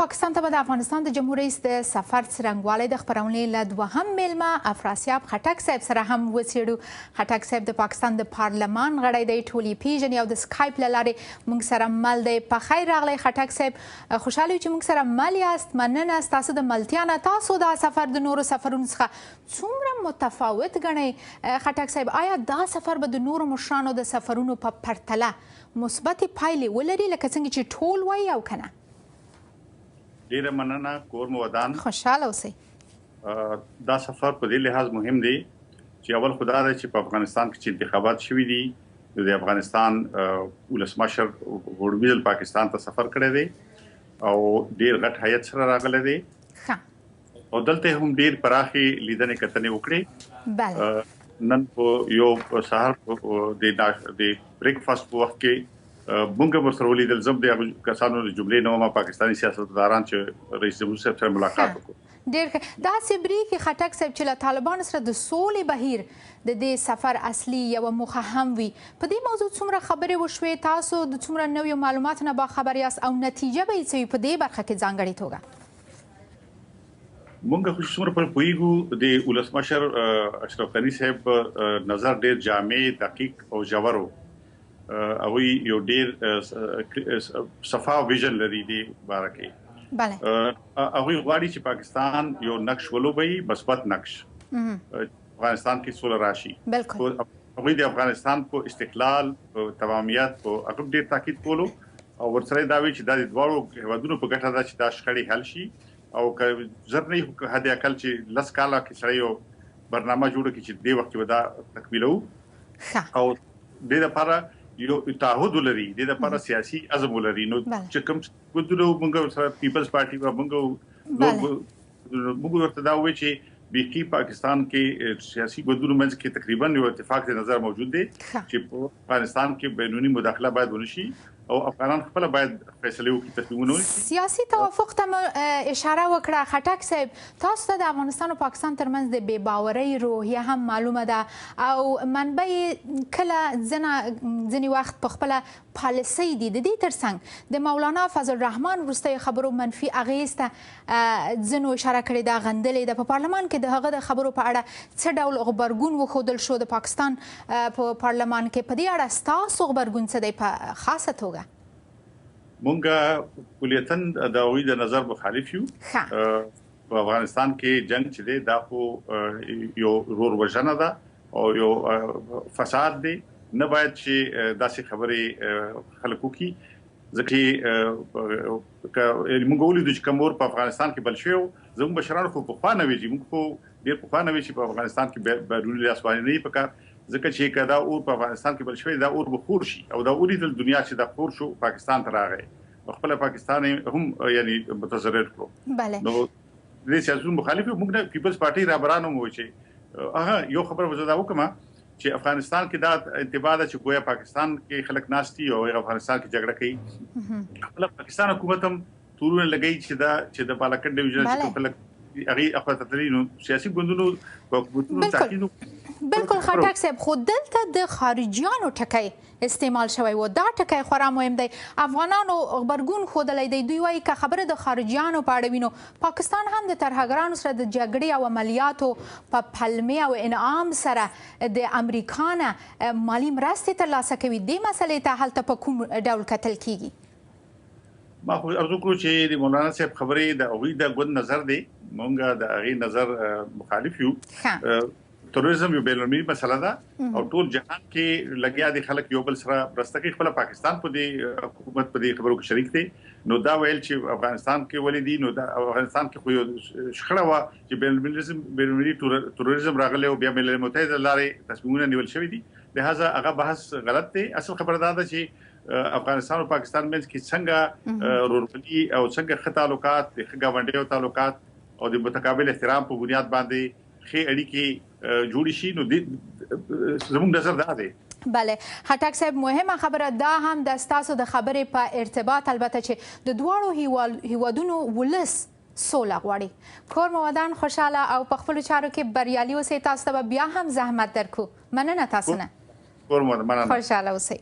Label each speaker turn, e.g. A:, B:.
A: پاکستان ته به د افغانستان د جمهور رئیس د سفر څرنګوالی د خپرونې له دوهم میلمه افراسیاب خټک صاحب سره هم وڅېړو. خټک صاحب د پاکستان د پارلمان غړی دی، ټول یې پیژني او د سکایپ له لارې موږ سره مل دی. په خیر راغلی خټک صاحب، خوشحاله یو چې موږ سره مل یاست. مننه ستاسو د ملتیا نه. تاسو دا سفر د نورو سفرونو څخه څومره متفاوت ګڼئ خټک صاحب؟ آیا دا سفر به د نورو مشرانو د سفرونو په پرتله مثبتې پایلې ولري لکه څنګه چې ټول وایي او که نه؟
B: ډیره مننه کور مو ودان.
A: خوشحاله اوسئ.
B: دا سفر په دې لحاظ مهم دی چې اول خو دا دی چې په افغانستان کې چې انتخابات شوي دي، د افغانستان ولسمشر وړومبي پاکستان ته سفر کړی دی او ډیر غټ هیئت سره راغلی دی او دلته هم ډیر پراخې لیدنې کتنې وکړې. نن په یو سهار د بریکفاسټ په وخت کې مونږ ورسره ولیدل. زه د هغو کسانو د جملې نه وم، پاکستاني سیاستمداران چې رئیس جمهور صاحب سره ملاقات وکړو.
A: ډېر ښه. داسې برېښي خټک صاحب چې له طالبانو سره د سولې بهیر د دې سفر اصلي یوه موخه هم وي. په دې موضوع څومره خبرې وشوې؟ تاسو د څومره نویو معلوماتو نه باخبر یاست او نتیجه به یې څه وي په دې برخه کې ځانګړې توګه؟
B: مونږ خو څومره پرې پوهېږو د ولسمشر اشرف غني صاحب نظر ډېر جامع، دقیق او ژور و. هغوی یو ډېر صفا ویژن لري دې باره کې. هغوی غواړي چې پاکستان یو نقش ولوبوي، مثبت نقش، افغانستان کې سوله راشي. هغوی د افغانستان په استقلال، په تمامیت، په هغه ډېر تاکید کولو او ورسره دا وایي چې دا د دواړو هېوادونو په ګټه ده چې دا شخړې حل شي او که زر نه حد اقل چې 10 کاله کې سره یو برنامه جوړه کړي چې دې وخت کې به دا تکمیلوو او دې لپاره یو تعهد ولري، دې لپاره سیاسي عزم ولري. نو چې کوم ګوندونه موږ سره پیپلز پارټي موږ ورته دا وایي چې بیخي پاکستان کې سیاسي ګوندونو منځ کې تقریبا یو اتفاق د نظر موجود دی چې په افغانستان کې بینونی مداخله باید ونشي او افغانان خپل باید فیصله وکړي، تصمیمونه ونیسي.
A: سیاسي توافق ته اشاره وکړه خټک صاحب. تاسو ته د افغانستان او پاکستان ترمنځ د بې باورۍ روحیه هم معلومه ده او منبع کله ځینې وخت په خپله پالیسۍ دي. د دې ترڅنګ د مولانا فضل الرحمن وروستیو خبرو منفي اغېز ته ځینو اشاره کړې ده، غندلې ده. په پارلمان کې د هغه د خبرو په اړه څه ډول غبرګون وښودل شو د پاکستان په پارلمان کې؟ په دې اړه ستاسو غبرګون څه دی په خاصه توګه؟
B: مونږ کلیتاً د هغوی د نظر مخالف یو. په افغانستان کې جنگ چې دی دا خو یو رور وژنه ده او یو فساد دی. نه باید چې داسې خبرې خلک وکړي، ځکه مونږ ولیدو چې کوم اور په افغانستان کې بل شوی و. زموږ مشرانو خو پخوا نه وي چې مونږ خو ډېر پخوا نه وي چې په افغانستان کې بیروني لاسوهنې نه وي پکار، ځکه چې که دا اور په افغانستان کې بل شوی دا اور به خور شي او دا ولیدل دنیا چې دا خور شو پاکستان ته راغی او خپله پاکستان هم یعنی متضرر کړو. نو دې سیاستونو مخالف یو. موږ نه پیپلز پارټي رهبران هم وایي چې یو خبره به زه دا وکړم چې افغانستان کې دا انتباه ده چې گویا پاکستان کې خلک ناست دي او افغانستان کې جګړه کوي. خپله پاکستان حکومت هم تورونه لګوي چې د بالاکن ډیویژن چې خلک هغې اخوا ته تللي، نو سیاسي ګوندونو په حکومتونو تاکید
A: بالکل خټک صاحب. خو دلته د خارجیانو ټکی استعمال شوی و. دا ټکی خورا مهم دی. افغانانو غبرګون ښودلی دی. دوی وایي که خبره د خارجیانو په اړه وي نو پاکستان هم د ترهګرانو سره د جګړې او عملیاتو په پلمې او انعام سره د امریکا نه مالي مرستې ترلاسه کوي. دې مسلې ته هلته په کوم ډول کتل کیږي؟
B: ما خو ارزو کړو چې د مولانا صاحب خبرې د هغوی د ګوند نظر دی، مونږ د هغې نظر مخالف یو. تروریزم یو بینالمللي مسله ده او ټول جهان کې لګیا دي خلک یو بل سره مرسته کوي. خپله پاکستان په دې حکومت په دې خبرو کې شریک دی. نو دا ویل چې افغانستان کې ولې دي، نو دا افغانستان کې خو یو شخړه وه چې بینالمللي تروریزم راغلی او بیا ملل متحد له لارې تصمیمونه نیول شوي دي. لهذا هغه بحث غلط دی. اصل خبره دا ده چې افغانستان او پاکستان منځ کې څنګه رورولي او څنګه ښه تعلقات، د ښه ګاونډیو تعلقات او د متقابل احترام په بنیاد باندې ښې اړیکې جوړې شي. نو زموږ نظر دا دی.
A: بله خټک صاحب، مهمه خبره دا هم د ستاسو د خبرې په ارتباط البته چې د دواړو هیوادونو ولس سوله غواړي. کور مو ودان، خوشحاله او په خپلو چارو کې بریالي اوسئ. تاسو ته به بیا هم زحمت درکو. مننه تاسو نه.
B: کور مو ودان.
A: خوشحاله اوسئ.